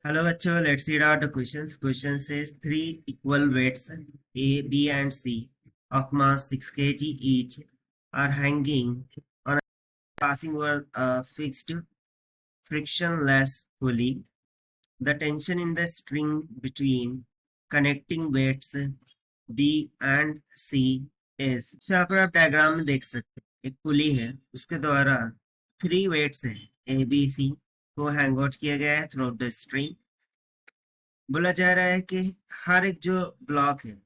Hello बच्चों, let's read out the questions. Question says three equal weights A, B and C of mass 6 kg each are hanging on a passing over a fixed frictionless pulley. The tension in the string between connecting weights B and C is. So यहाँ पर आप diagram में देख सकते हैं, एक पुली है, उसके द्वारा थ्री वेट्स है A, B, C को हैंग आउट किया गया है थ्रू द स्ट्रिंग। बोला जा रहा है कि हर एक जो ब्लॉक है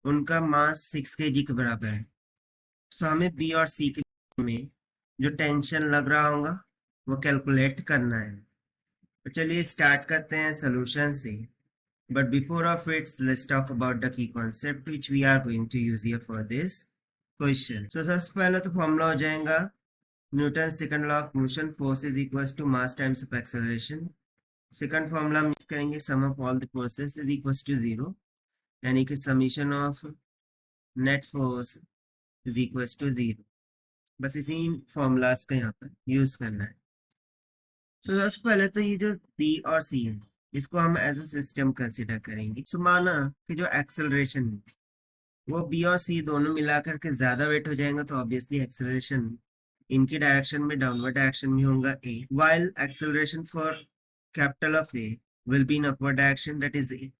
उनका मास 6 kg के बराबर है। सो हमें बी और सी के में जो टेंशन लग रहा होगा वो कैलकुलेट करना है। तो चलिए स्टार्ट करते हैं सोल्यूशन से। But before of its let's talk about the key concept which we are going to use here for this question. So सबसे पहले तो फॉर्मूला हो जाएगा Newton second law of motion, force is equal to mass times of acceleration. Second formula हम use करेंगे sum of all the forces is equal to 0, यानी कि summation of net force is equal to 0। बस इसी formulas का यहाँ पर use करना है। तो सबसे पहले तो ये जो बी और सी है इसको हम एज अ सिस्टम कंसिडर करेंगे। सो माना कि जो एक्सेलरेशन है वो बी और सी दोनों मिलाकर के ज्यादा वेट हो जाएगा, तो ऑब्वियसली एक्सेलरेशन इनकी डायरेक्शन में डाउनवर्ड डायरेक्शन में होगा a, while acceleration for capital of a will be in upward direction, that is a.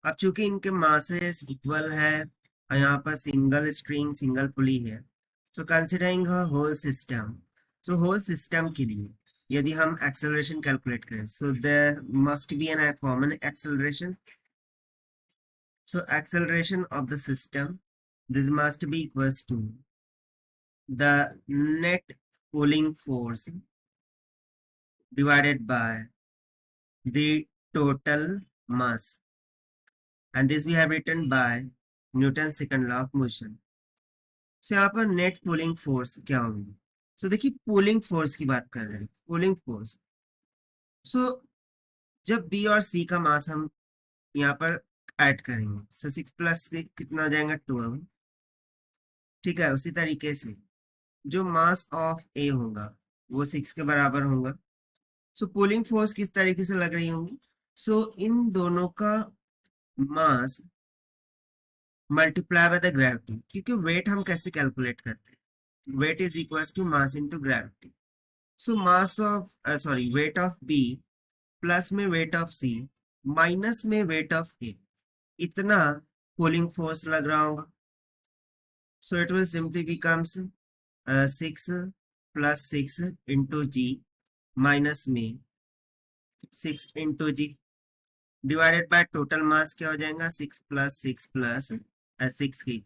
अब चूंकि इनके मासेस इक्वल है और यहाँ पर सिंगल स्ट्रिंग सिंगल पुली है, so considering whole system, so whole system के लिए यदि हम एक्सेलरेशन कैलकुलेट करें, so there must be an common acceleration. So acceleration of the system, this must be equals to the net pulling force divided by the total mass, and this we have written by Newton's second law of motion. So यहाँ पर net pulling force क्या होगी? सो देखिए pulling force की बात कर रहे हैं, पुलिंग फोर्स। सो जब बी और सी का मास हम यहाँ पर ऐड करेंगे, सो 6 प्लस कितना हो जाएगा 12। ठीक है, उसी तरीके से जो मास ऑफ ए होगा वो 6 के बराबर होगा। सो पुलिंग फोर्स किस तरीके से लग रही होंगी? सो इन दोनों का mass multiply by the gravity, क्योंकि वेट हम कैसे कैलकुलेट करते हैं, weight is equal to mass into gravity. So mass of sorry weight of B plus में वेट ऑफ सी माइनस में वेट ऑफ ए, इतना पुलिंग फोर्स लग रहा होगा। So it will simply becomes 6 plus 6 into g minus में 6 into g divided by total mass क्या हो जाएगा 6 प्लस 6 प्लस 6 की।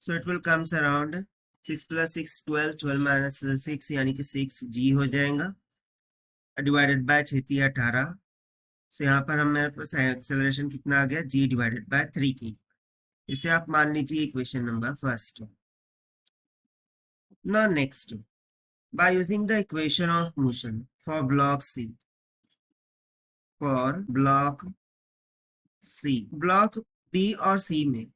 सो it will comes around 6 plus 6 12, 12 minus 6 यानी कि 6 जी हो जाएगा डिवाइडेड बाय 6 18। सो यहाँ पर हमारे पास एक्सेलरेशन कितना आ गया जी डिवाइडेड बाय 3 की। इसे आप मान लीजिए equation number first. Now next, by using the equation of motion for block C, for block block B और C में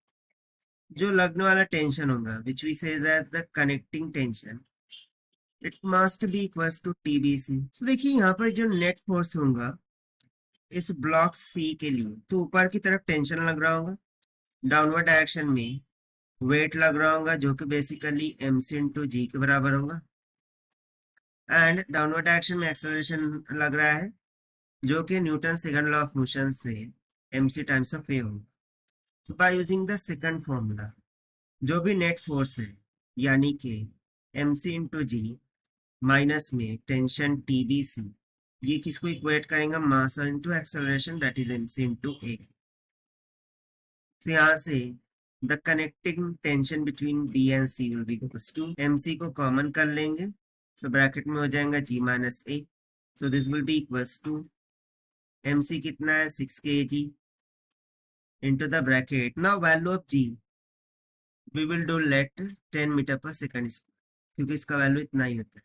जो लगने वाला टेंशन होगा which we say that the connecting tension, it must be equals to TBC। so देखिए यहाँ पर जो नेट फोर्स होगा इस ब्लॉक C के लिए, तो ऊपर की तरफ टेंशन लग रहा होगा, डाउनवर्ड डायरेक्शन में वेट लग रहा होगा जो कि बेसिकली mc इंटू जी के बराबर होगा, एंड डाउनवर्ड डायरेक्शन में एक्सेलरेशन लग रहा है जो कि Newton second law of motion से mc टाइम्स ऑफ ए होगा। तो by using the second formula जो भी नेट फोर्स है यानी कि mc इंटू जी माइनस में टेंशन tbc, ये किसको इक्वेट करेंगे mass into acceleration that is mc into ए। तो यहाँ से the connecting tension between B and C will be equals to mc को कॉमन कर लेंगे, सो ब्रैकेट में हो जाएगा g minus a. So this will be equals to mc कितना है 6 kg into the bracket, now value of g we will do let 10 metre पर second क्योंकि इसका वैल्यू इतना ही होता है।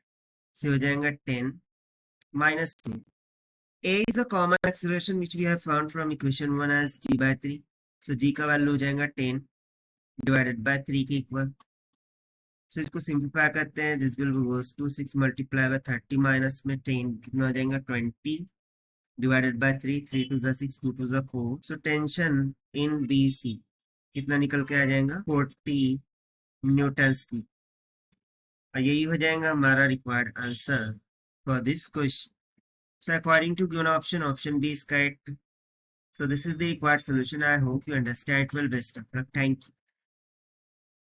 से हो जाएगा 10 minus 2, a is a common acceleration which we have found from equation 1 as g by 3, so g का वैल्यू हो जाएगा 10 divided by 3 के इक्वल। सो इसको सिंप्लीफाई करते हैं, this will goes to 6 multiply by 30 minus में 10 कितना हो जाएगा 20 divided by 3, 3 to the 6, 2 to the 4. So tension in BC कितना निकल के आ जाएगा 40 न्यूटन्स की, और यही हो जाएगा हमारा required answer for this question. So according to given option B is correct. So this is the required solution. I hope you understand it well. Best of luck. Thank you.